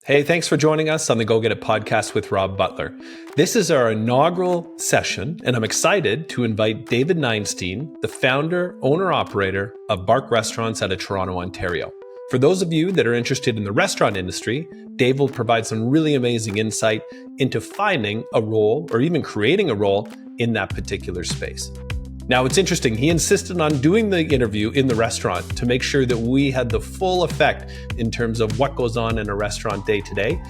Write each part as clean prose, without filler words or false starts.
Hey, thanks for joining us on the Go Get It podcast with Rob Butler. This is our inaugural session, and I'm excited to invite David Neinstein, the founder, owner-operator of Barque Restaurants out of Toronto, Ontario. For those of you that are interested in the restaurant industry, Dave will provide some really amazing insight into finding a role or even creating a role in that particular space. Now, it's interesting. He insisted on doing the interview in the restaurant to make sure that we had the full effect in terms of what goes on in a restaurant day to day.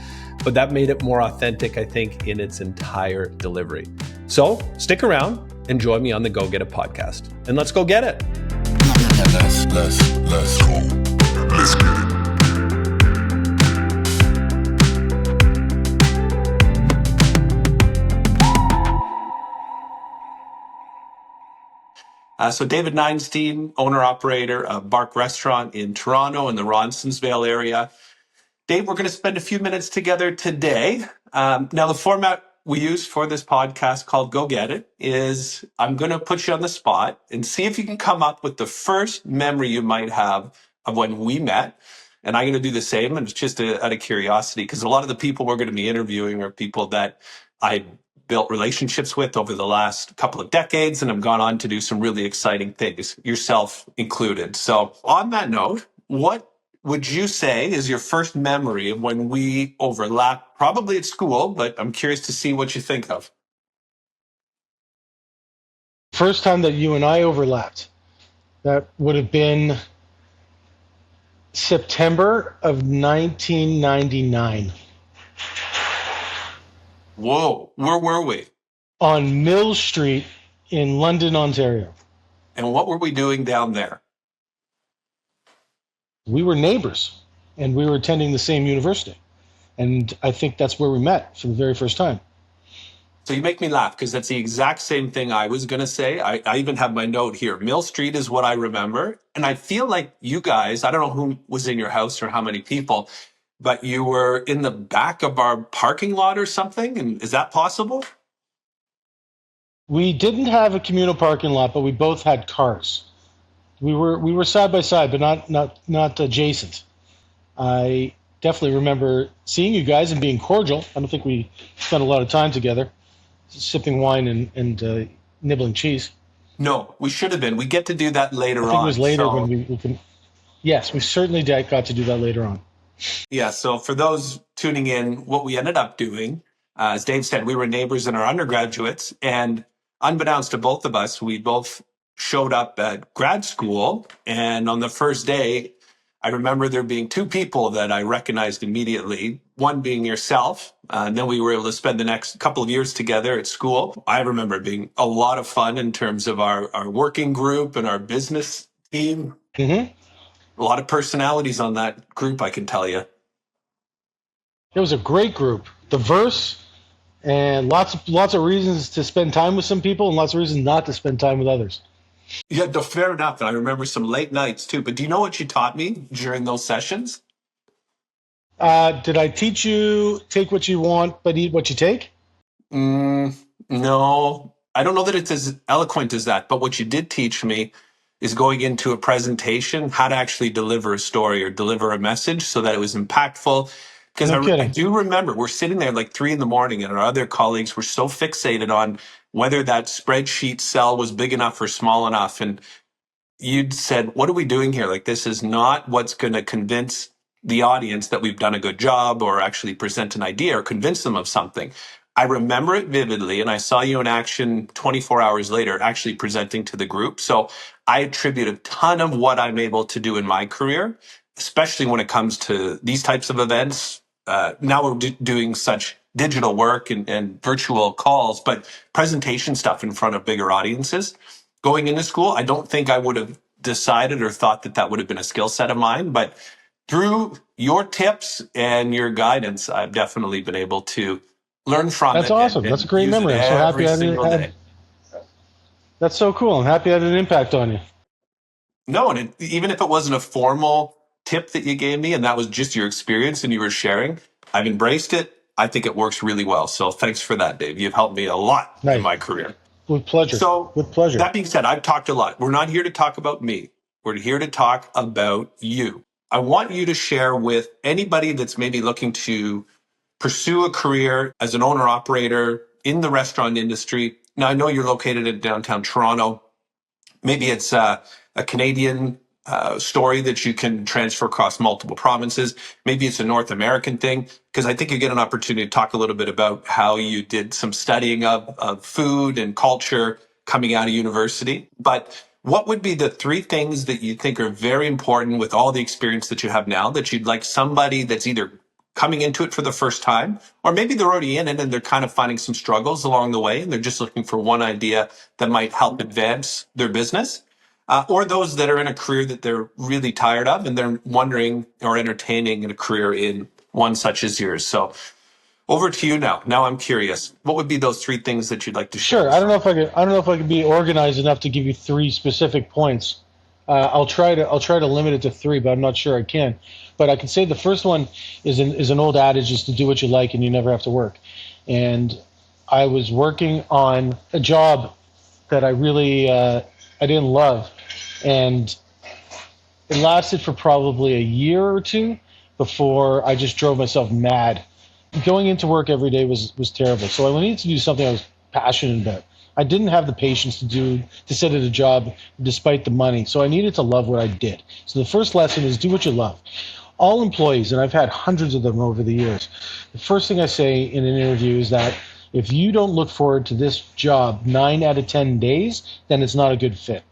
But that made it more authentic, I think, in its entire delivery. So stick around and join me on the Go Get It podcast. And let's go get it. Let's go. Let's get it. So David Neinstein, owner-operator of Barque Restaurant in Toronto in the Ronsonsville area. Dave, we're going to spend a few minutes together today. Now, the format we use for this podcast called Go Get It is I'm going to put you on the spot and see if you can come up with the first memory you might have of when we met. And I'm going to do the same, and it's just out of curiosity, because a lot of the people we're going to be interviewing are people that I built relationships with over the last couple of decades and have gone on to do some really exciting things, yourself included. So on that note, what would you say is your first memory of when we overlapped, probably at school, but I'm curious to see what you think of. First time that you and I overlapped, that would have been September of 1999. Whoa, where were we? On Mill Street in London, Ontario. And what were we doing down there? We were neighbors, and we were attending the same university. And I think that's where we met for the very first time. So you make me laugh, because that's the exact same thing I was going to say. I even have my note here. Mill Street is what I remember. And I feel like you guys, I don't know who was in your house or how many people, but you were in the back of our parking lot or something. And is that possible? We didn't have a communal parking lot, but we both had cars. We were side by side, but not adjacent. I definitely remember seeing you guys and being cordial. I don't think we spent a lot of time together, sipping wine and nibbling cheese. No, we should have been. We get to do that later on. I think it was later when we can. Yes, we certainly got to do that later on. Yeah, so for those tuning in, what we ended up doing, as Dave said, we were neighbors in our undergraduates, and unbeknownst to both of us, we both showed up at grad school, and on the first day, I remember there being two people that I recognized immediately, one being yourself, and then we were able to spend the next couple of years together at school. I remember it being a lot of fun in terms of our working group and our business team. Mm-hmm. A lot of personalities on that group, I can tell you. It was a great group, diverse, and lots of reasons to spend time with some people and lots of reasons not to spend time with others. Yeah, no, fair enough. And I remember some late nights too. But do you know what you taught me during those sessions? Did I teach you take what you want but eat what you take? No, I don't know that it's as eloquent as that. But what you did teach me is going into a presentation, how to actually deliver a story or deliver a message so that it was impactful. Because I do remember we're sitting there like 3 a.m. and our other colleagues were so fixated on whether that spreadsheet cell was big enough or small enough. And you'd said, what are we doing here? Like, this is not what's going to convince the audience that we've done a good job or actually present an idea or convince them of something. I remember it vividly, and I saw you in action 24 hours later actually presenting to the group. So I attribute a ton of what I'm able to do in my career, especially when it comes to these types of events. Now we're doing such digital work and virtual calls, but presentation stuff in front of bigger audiences. Going into school, I don't think I would have decided or thought that would have been a skill set of mine, but through your tips and your guidance, I've definitely been able to learn from it. That's awesome. That's a great memory. I'm so happy I had. That's so cool. I'm happy I had an impact on you. No, and even if it wasn't a formal tip that you gave me and that was just your experience and you were sharing, I've embraced it. I think it works really well. So thanks for that, Dave. You've helped me a lot in my career. With pleasure. So with pleasure. That being said, I've talked a lot. We're not here to talk about me. We're here to talk about you. I want you to share with anybody that's maybe looking to pursue a career as an owner operator in the restaurant industry. Now, I know you're located in downtown Toronto. Maybe it's a Canadian story that you can transfer across multiple provinces. Maybe it's a North American thing, because I think you get an opportunity to talk a little bit about how you did some studying of food and culture coming out of university. But what would be the three things that you think are very important with all the experience that you have now that you'd like somebody that's either coming into it for the first time, or maybe they're already in it and they're kind of finding some struggles along the way and they're just looking for one idea that might help advance their business, or those that are in a career that they're really tired of and they're wondering or entertaining a career in one such as yours. So over to you now. Now I'm curious. What would be those three things that you'd like to share? Sure. I don't know if I could be organized enough to give you three specific points. I'll try to limit it to three, but I'm not sure I can. But I can say the first one is an old adage: is to do what you like and you never have to work. And I was working on a job that I really I didn't love, and it lasted for probably a year or two before I just drove myself mad. Going into work every day was terrible. So I needed to do something I was passionate about. I didn't have the patience to sit at a job despite the money. So I needed to love what I did. So the first lesson is do what you love. All employees, and I've had hundreds of them over the years, the first thing I say in an interview is that if you don't look forward to this job 9 out of 10 days, then it's not a good fit.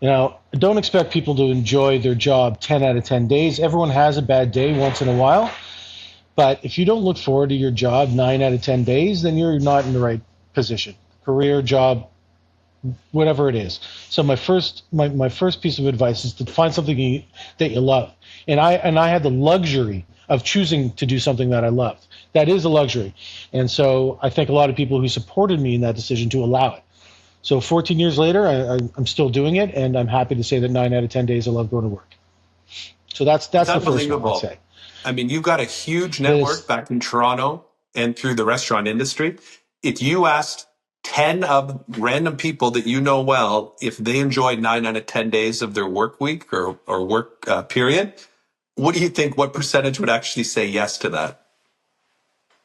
Don't expect people to enjoy their job 10 out of 10 days. Everyone has a bad day once in a while. But if you don't look forward to your job 9 out of 10 days, then you're not in the right position. Career, job, whatever it is. So my first piece of advice is to find something that you love. And I had the luxury of choosing to do something that I loved. That is a luxury. And so I thank a lot of people who supported me in that decision to allow it. So 14 years later, I'm still doing it, and I'm happy to say that 9 out of 10 days I love going to work. So that's the first one I'd say. I mean, you've got a huge network back in Toronto and through the restaurant industry. If you asked 10 of random people that you know well if they enjoyed 9 out of 10 days of their work week or work period, what do you think? What percentage would actually say yes to that?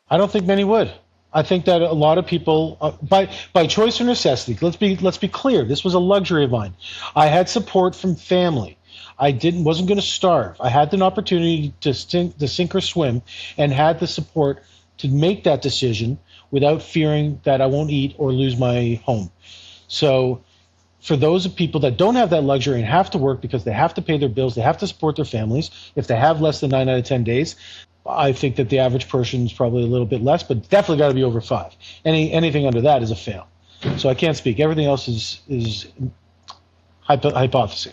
I don't think many would. I think that a lot of people, by choice or necessity, let's be clear, this was a luxury of mine. I had support from family. I wasn't going to starve. I had an opportunity to sink or swim, and had the support to make that decision without fearing that I won't eat or lose my home. So for those people that don't have that luxury and have to work because they have to pay their bills, they have to support their families, if they have less than 9 out of 10 days, I think that the average person is probably a little bit less, but definitely got to be over 5. Anything under that is a fail. So I can't speak. Everything else is hypothesis.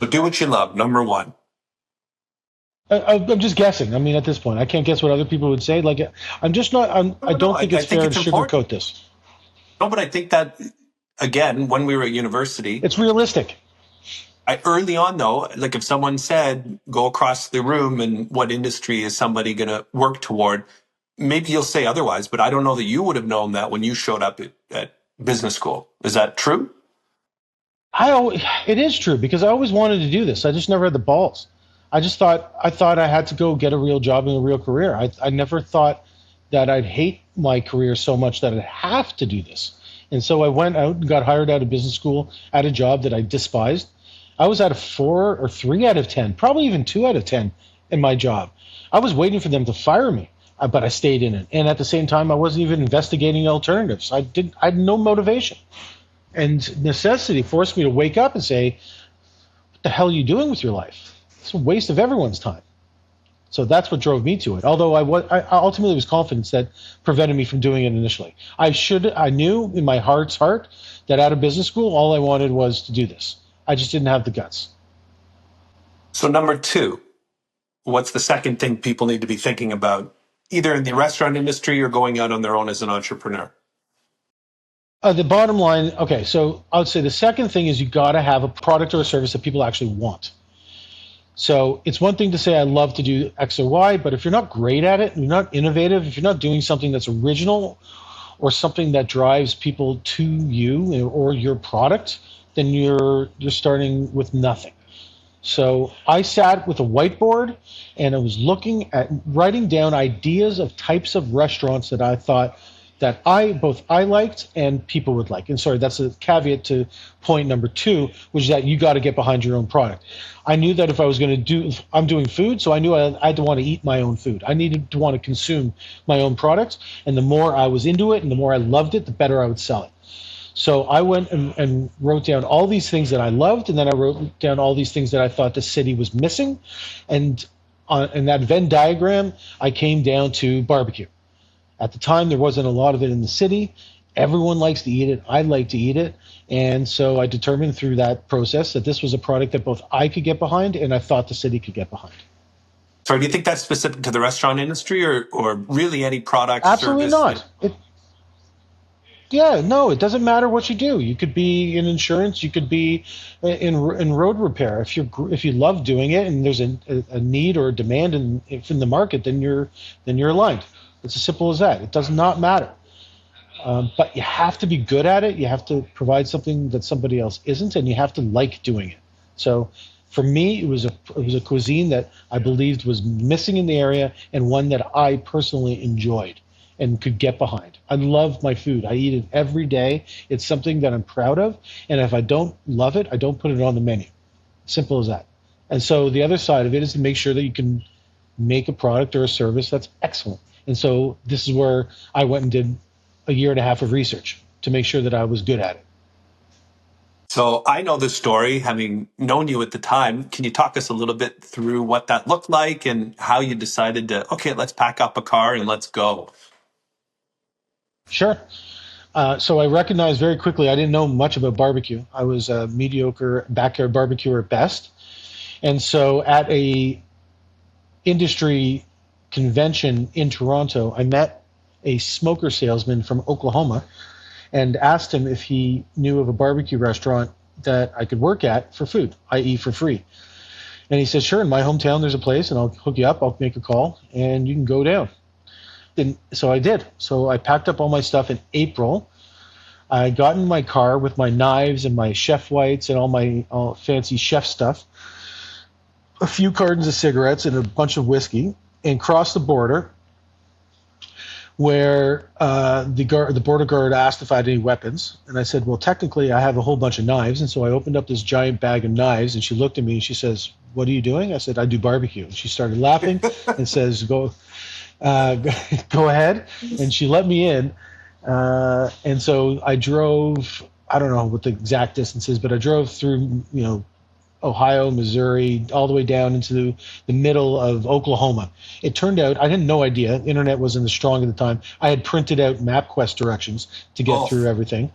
So do what you love, number one. I'm just guessing. I mean, at this point, I can't guess what other people would say. Like, I'm just not. I don't think it's fair to sugarcoat this. No, but I think that, again, when we were at university, it's realistic. Early on, though, like if someone said, go across the room and what industry is somebody going to work toward, maybe you'll say otherwise, but I don't know that you would have known that when you showed up at business school. Is that true? It is true, because I always wanted to do this. I just never had the balls. I thought I had to go get a real job and a real career. I never thought that I'd hate my career so much that I'd have to do this. And so I went out and got hired out of business school at a job that I despised. I was at a 4 or 3 out of 10, probably even 2 out of 10 in my job. I was waiting for them to fire me, but I stayed in it. And at the same time, I wasn't even investigating alternatives. I had no motivation. And necessity forced me to wake up and say, what the hell are you doing with your life? It's a waste of everyone's time. So that's what drove me to it. Although I ultimately was confidence that prevented me from doing it initially. I knew in my heart's heart that out of business school, all I wanted was to do this. I just didn't have the guts. So number 2, what's the second thing people need to be thinking about, either in the restaurant industry or going out on their own as an entrepreneur? The bottom line, okay, so I would say the second thing is you got to have a product or a service that people actually want. So it's one thing to say I love to do X or Y, but if you're not great at it, you're not innovative, if you're not doing something that's original or something that drives people to you or your product, then you're starting with nothing. So I sat with a whiteboard and I was looking at writing down ideas of types of restaurants that I thought that I liked and people would like. And sorry, that's a caveat to point number two, which is that you got to get behind your own product. I knew that if I was going to I'm doing food, so I knew I had to want to eat my own food. I needed to want to consume my own products. And the more I was into it and the more I loved it, the better I would sell it. So I went and wrote down all these things that I loved, and then I wrote down all these things that I thought the city was missing. And in that Venn diagram, I came down to barbecue. At the time, there wasn't a lot of it in the city. Everyone likes to eat it. I like to eat it. And so I determined through that process that this was a product that both I could get behind and I thought the city could get behind. So do you think that's specific to the restaurant industry or really any product, Absolutely service? not. Yeah, no, it doesn't matter what you do. You could be in insurance, you could be in road repair. If you love doing it and there's a need or a demand in the market, then you're aligned. It's as simple as that. It does not matter. But you have to be good at it. You have to provide something that somebody else isn't, and you have to like doing it. So for me, it was a cuisine that I believed was missing in the area and one that I personally enjoyed and could get behind. I love my food. I eat it every day. It's something that I'm proud of. And if I don't love it, I don't put it on the menu. Simple as that. And so the other side of it is to make sure that you can make a product or a service that's excellent. And so this is where I went and did a year and a half of research to make sure that I was good at it. So I know the story, having known you at the time. Can you talk us a little bit through what that looked like and how you decided to, okay, let's pack up a car and let's go? Sure. So I recognized very quickly I didn't know much about barbecue. I was a mediocre backyard barbecuer at best. And so at a industry convention in Toronto, I met a smoker salesman from Oklahoma and asked him if he knew of a barbecue restaurant that I could work at for food, i.e. for free. And he said, sure, in my hometown there's a place and I'll hook you up, I'll make a call and you can go down. And so I did. So I packed up all my stuff in April. I got in my car with my knives and my chef whites and all my fancy chef stuff, a few cartons of cigarettes and a bunch of whiskey, and crossed the border where the border guard asked if I had any weapons. And I said, well, technically I have a whole bunch of knives. And so I opened up this giant bag of knives and she looked at me and she says, what are you doing? I said, I do barbecue. And she started laughing and says, go ahead. And she let me in. And so I drove, I don't know what the exact distance is, but I drove through, Ohio, Missouri, all the way down into the middle of Oklahoma. It turned out, I had no idea, internet wasn't as strong at the time. I had printed out MapQuest directions to get through everything.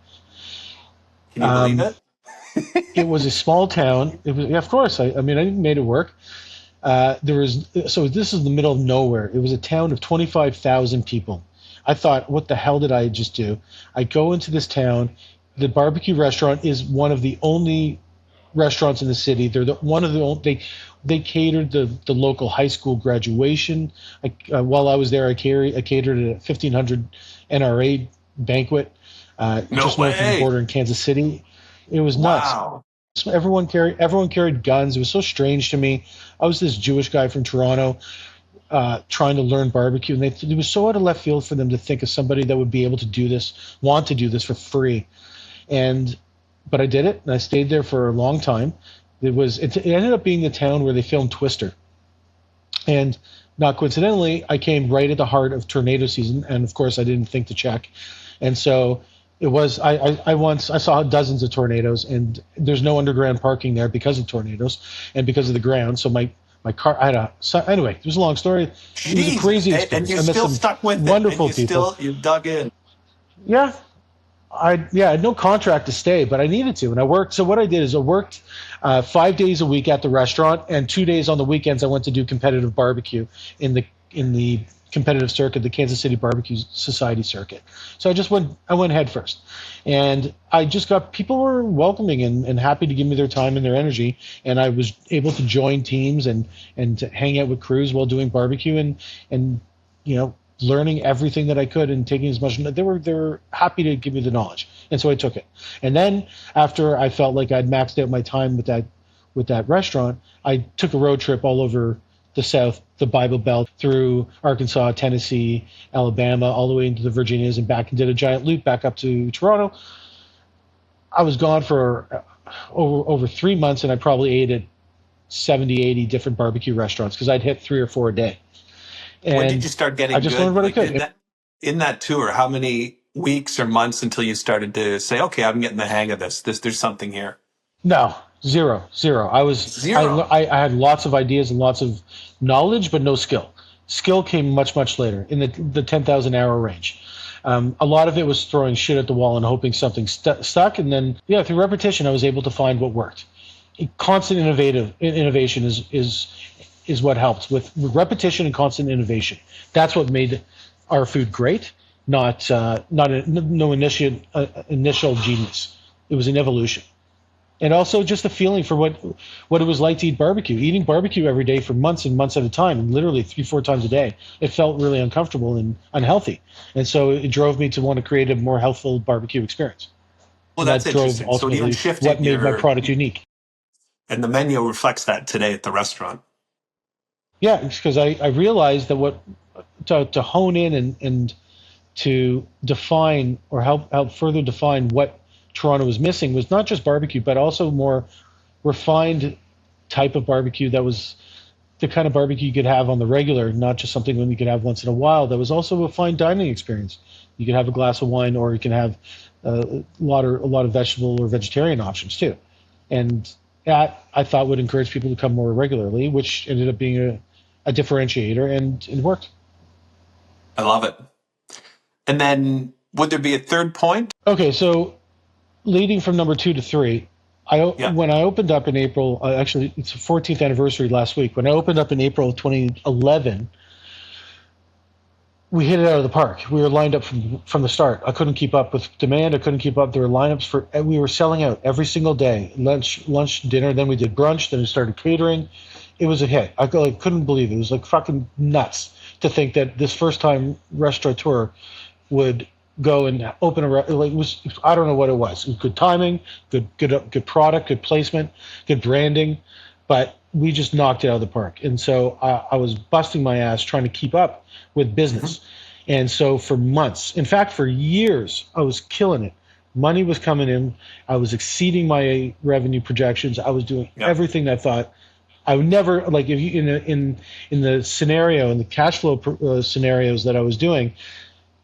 Can you believe it? It was a small town. It was, yeah, of course. I made it work. So this is the middle of nowhere. It was a town of 25,000 people. I thought, what the hell did I just do? I go into this town. The barbecue restaurant is one of the only restaurants in the city. They're one of the only, they catered the local high school graduation. While I was there, I catered at a 1,500 NRA banquet just north of the border in Kansas City. It was nuts. Wow. So everyone carried guns. It was so strange to me. I was this Jewish guy from Toronto trying to learn barbecue, and it was so out of left field for them to think of somebody that would be able to want to do this for free. But I did it, and I stayed there for a long time. It ended up being the town where they filmed Twister. And not coincidentally, I came right at the heart of tornado season, and of course I didn't think to check. And so it was, I saw dozens of tornadoes, and there's no underground parking there because of tornadoes and because of the ground. So my car, anyway, it was a long story. It was a crazy experience. And you still stuck with wonderful it. People. You dug in. Yeah. I had no contract to stay, but I needed to, and I worked. So what I did is I worked 5 days a week at the restaurant, and 2 days on the weekends I went to do competitive barbecue in the competitive circuit, the Kansas City Barbecue Society circuit. So I went head first, and I just got, people were welcoming and happy to give me their time and their energy, and I was able to join teams and to hang out with crews while doing barbecue and learning everything that I could and taking as much. They were happy to give me the knowledge, and so I took it. And then after I felt like I'd maxed out my time with with that restaurant, I took a road trip all over the South, the Bible Belt, through Arkansas, Tennessee, Alabama, all the way into the Virginias and back, and did a giant loop back up to Toronto. I was gone for over 3 months, and I probably ate at 70, 80 different barbecue restaurants because I'd hit 3 or 4 a day. And when did you start getting I just good? learned what Like I could. in that tour, how many weeks or months until you started to say, okay, I'm getting the hang of this. There's something here. No, zero. Zero. I had lots of ideas and lots of knowledge, but no skill. Skill came much, much later in the 10,000 hour range. A lot of it was throwing shit at the wall and hoping something stuck. And then, through repetition, I was able to find what worked. Constant innovation is what helped with repetition and constant innovation. That's what made our food great, no initial genius. It was an evolution. And also just a feeling for what it was like to eat barbecue. Eating barbecue every day for months and months at a time, and literally 3-4 times a day, it felt really uncomfortable and unhealthy. And so it drove me to want to create a more healthful barbecue experience. Well, that's interesting. So it even shifted what made my product unique. And the menu reflects that today at the restaurant. Yeah, because I realized that to hone in and to define or help further define what Toronto was missing was not just barbecue, but also more refined type of barbecue that was the kind of barbecue you could have on the regular, not just something that you could have once in a while. That was also a fine dining experience. You could have a glass of wine, or you can have a lot of vegetable or vegetarian options too. And that I thought would encourage people to come more regularly, which ended up being a differentiator, and it worked. I love it. And then would there be a third point? Okay, so leading from number 2 to 3, when I opened up in April, actually it's the 14th anniversary last week. When I opened up in April of 2011, we hit it out of the park. We were lined up from the start. I couldn't keep up with demand. I couldn't keep up. There were lineups we were selling out every single day. Lunch, dinner. Then we did brunch. Then we started catering. It was a hit. I couldn't believe it. It was like fucking nuts to think that this first-time restaurateur would go and open it was. I don't know what it was. It was good timing, good product, good placement, good branding, but we just knocked it out of the park. And so I was busting my ass trying to keep up with business. Mm-hmm. And so for months, in fact, for years, I was killing it. Money was coming in. I was exceeding my revenue projections. I was doing everything I thought. I would never, like, if you in the scenario, in the cash flow scenarios that I was doing,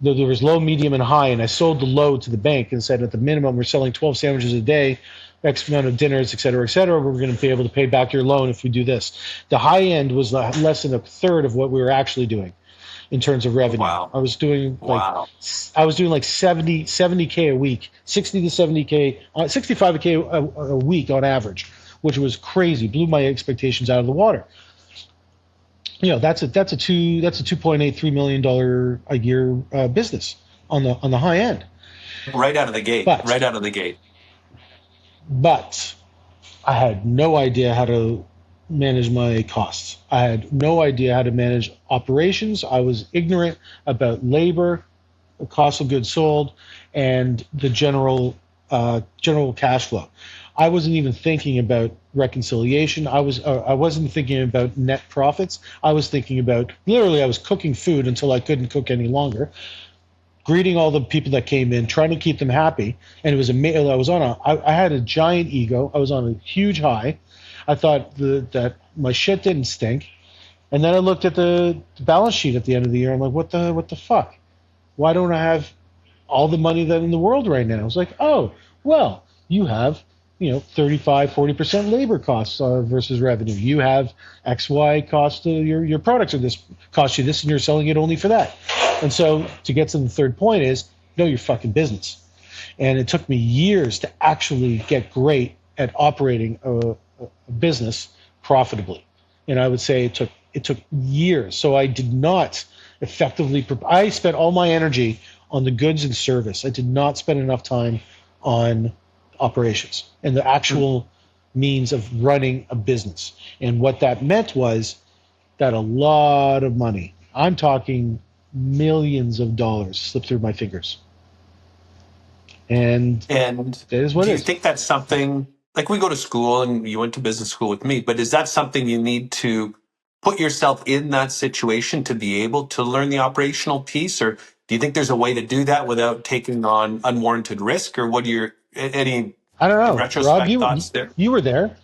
there was low, medium, and high, and I sold the low to the bank and said at the minimum we're selling 12 sandwiches a day, X amount of dinners, et cetera, we're going to be able to pay back your loan if we do this. The high end was less than a third of what we were actually doing in terms of revenue. Wow. I was doing like 70K a week, 60 to 70K, 65K a week on average, which was crazy, blew my expectations out of the water. That's a $2.83 million a year business on the high end. Right out of the gate. But I had no idea how to manage my costs. I had no idea how to manage operations. I was ignorant about labor, the cost of goods sold, and the general cash flow. I wasn't even thinking about reconciliation. I wasn't thinking about net profits. I was thinking about, literally, I was cooking food until I couldn't cook any longer, greeting all the people that came in, trying to keep them happy. And it was amazing. I had a giant ego. I was on a huge high. I thought that my shit didn't stink. And then I looked at the balance sheet at the end of the year. I'm like, what the fuck? Why don't I have all the money that in the world right now? I was like, oh, well, you have 35-40% labor costs versus revenue. You have XY cost to your products, or this cost you this, and you're selling it only for that. And so to get to the third point is know your fucking business. And it took me years to actually get great at operating a business profitably. And I would say it took years. So I did not effectively. I spent all my energy on the goods and service. I did not spend enough time on operations and the actual means of running a business. And what that meant was that a lot of money, I'm talking millions of dollars, slipped through my fingers. And that is what do it you is. think that's something like we go to school and you went to business school with me, but is that something you need to put yourself in that situation to be able to learn the operational piece? Or do you think there's a way to do that without taking on unwarranted risk? Or what are your, any I don't know, Rob. retrospect thoughts there? You were there.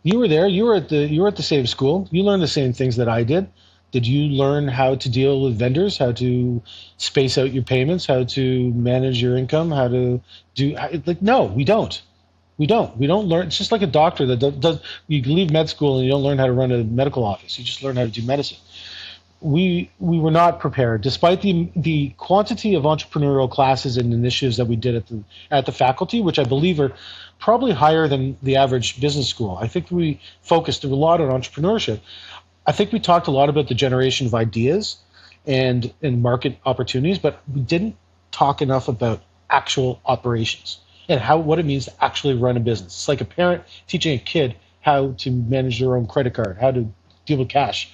You were there. You were at the same school. You learned the same things that I did. Did you learn how to deal with vendors, how to space out your payments, how to manage your income, how to do like? No, we don't. We don't. We don't learn. It's just like a doctor that does. You leave med school and you don't learn how to run a medical office. You just learn how to do medicine. We were not prepared, despite the quantity of entrepreneurial classes and initiatives that we did at the faculty, which I believe are probably higher than the average business school. I think we focused a lot on entrepreneurship. I think we talked a lot about the generation of ideas and market opportunities, but we didn't talk enough about actual operations and what it means to actually run a business. It's like a parent teaching a kid how to manage their own credit card, how to deal with cash.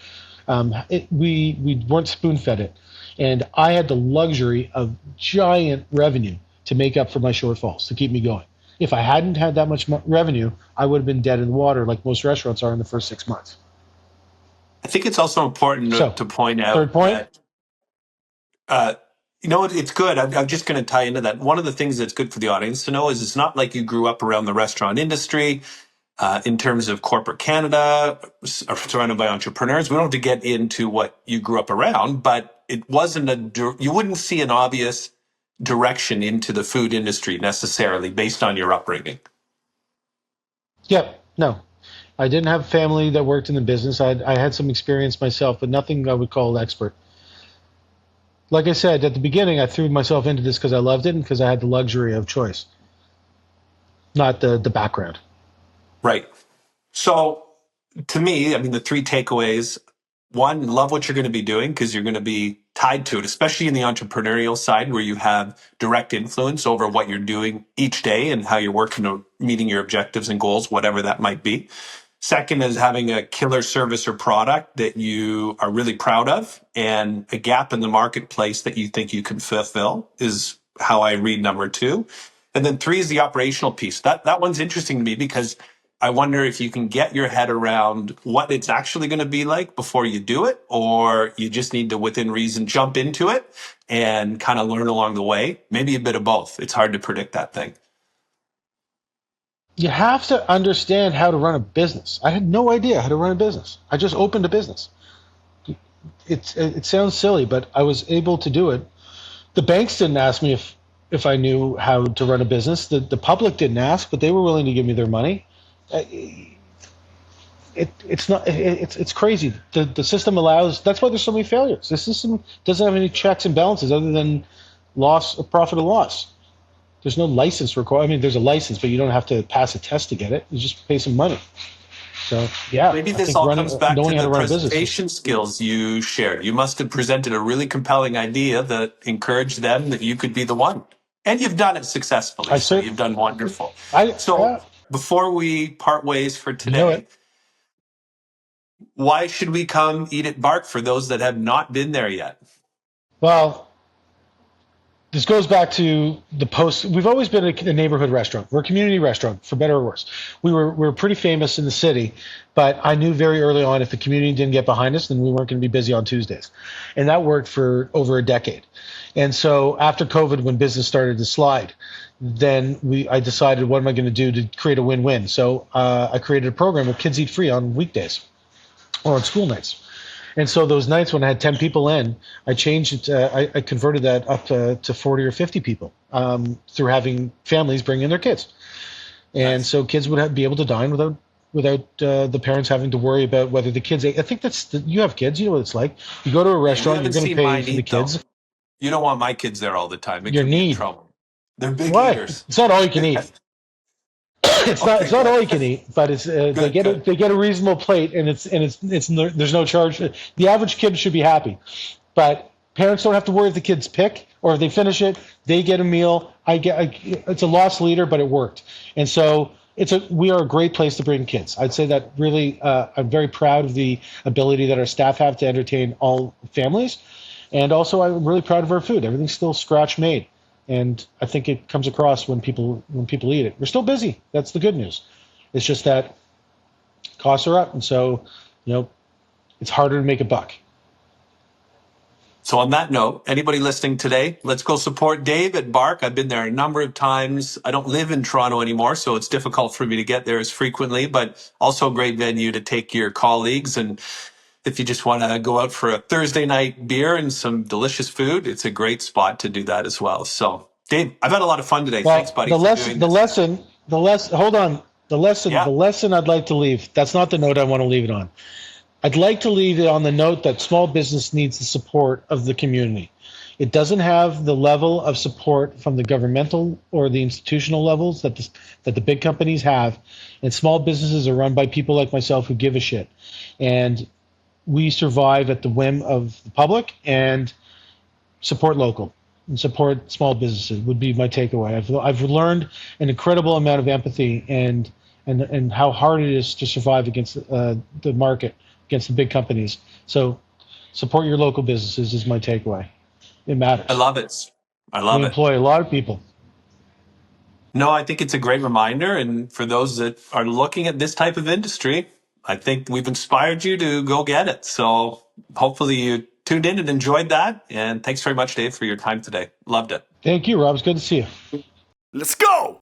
We weren't spoon-fed it. And I had the luxury of giant revenue to make up for my shortfalls, to keep me going. If I hadn't had that much revenue, I would have been dead in the water like most restaurants are in the first 6 months. I think it's also important to point out third point. That, it's good. I'm just going to tie into that. One of the things that's good for the audience to know is it's not like you grew up around the restaurant industry. In terms of corporate Canada, surrounded by entrepreneurs, we don't have to get into what you grew up around, but it wasn't you wouldn't see an obvious direction into the food industry necessarily based on your upbringing. Yep. No, I didn't have family that worked in the business. I had some experience myself, but nothing I would call expert. Like I said, at the beginning, I threw myself into this because I loved it and because I had the luxury of choice, not the background. Right. So to me, I mean, the three takeaways: one, love what you're going to be doing because you're going to be tied to it, especially in the entrepreneurial side where you have direct influence over what you're doing each day and how you're working to meeting your objectives and goals, whatever that might be. Second is having a killer service or product that you are really proud of and a gap in the marketplace that you think you can fulfill is how I read number two. And then three is the operational piece. That one's interesting to me because I wonder if you can get your head around what it's actually going to be like before you do it, or you just need to, within reason, jump into it and kind of learn along the way. Maybe a bit of both. It's hard to predict that thing. You have to understand how to run a business. I had no idea how to run a business. I just opened a business. It sounds silly, but I was able to do it. The banks didn't ask me if I knew how to run a business. The public didn't ask, but they were willing to give me their money. It's crazy. The system allows. That's why there's so many failures. The system doesn't have any checks and balances other than profit or loss. There's no license required. I mean, there's a license, but you don't have to pass a test to get it. You just pay some money. So yeah, maybe this all comes back to the presentation skills you shared. You must have presented a really compelling idea that encouraged them that you could be the one, and you've done it successfully. So you've done wonderful. Before we part ways for today, why should we come eat at Barque for those that have not been there yet? Well, this goes back to the post. We've always been a neighborhood restaurant. We're a community restaurant, for better or worse. We were pretty famous in the city, but I knew very early on if the community didn't get behind us, then we weren't going to be busy on Tuesdays. And that worked for over a decade. And so after COVID, when business started to slide, then I decided, what am I going to do to create a win-win? So I created a program where kids eat free on weekdays or on school nights. And so those nights when I had 10 people in, I changed it. I converted that up to 40 or 50 people through having families bring in their kids. And so kids would be able to dine without the parents having to worry about whether the kids ate. I think you have kids. You know what it's like. You go to a restaurant, you're going to pay for the kids. Though. You don't want my kids there all the time. Your need. Trouble. They're big eaters. It's not all you can eat. It's not all you can eat, but it's they get a reasonable plate, and there's no charge. The average kid should be happy, but parents don't have to worry if the kids pick or if they finish it. They get a meal. It's a loss leader, but it worked, and so we are a great place to bring kids. I'd say that really. I'm very proud of the ability that our staff have to entertain all families, and also I'm really proud of our food. Everything's still scratch made. And I think it comes across when people eat it. We're still busy. That's the good news. It's just that costs are up, and so it's harder to make a buck. So on that note, anybody listening today, let's go support Dave at Barque. I've been there a number of times. I don't live in Toronto anymore, so it's difficult for me to get there as frequently, but also a great venue to take your colleagues. And if you just want to go out for a Thursday night beer and some delicious food, it's a great spot to do that as well. So Dave, I've had a lot of fun today. Well, Thanks, buddy, for doing this. Hold on. The lesson I'd like to leave. That's not the note I want to leave it on. I'd like to leave it on the note that small business needs the support of the community. It doesn't have the level of support from the governmental or the institutional levels that the big companies have. And small businesses are run by people like myself who give a shit. And we survive at the whim of the public, and support local and support small businesses would be my takeaway. I've learned an incredible amount of empathy and how hard it is to survive against the market, against the big companies. So support your local businesses is my takeaway. It matters. I love it. We employ a lot of people. No, I think it's a great reminder. And for those that are looking at this type of industry, I think we've inspired you to go get it. So hopefully you tuned in and enjoyed that. And thanks very much, Dave, for your time today. Loved it. Thank you, Rob. It's good to see you. Let's go.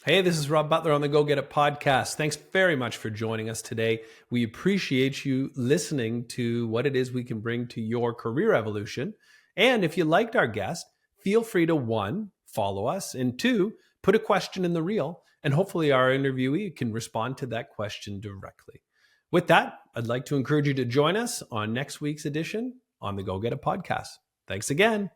Hey, this is Rob Butler on the Go Get It podcast. Thanks very much for joining us today. We appreciate you listening to what it is we can bring to your career evolution. And if you liked our guest, feel free to 1, follow us, and 2, put a question in the reel, and hopefully our interviewee can respond to that question directly. With that, I'd like to encourage you to join us on next week's edition on the Go Get It podcast. Thanks again.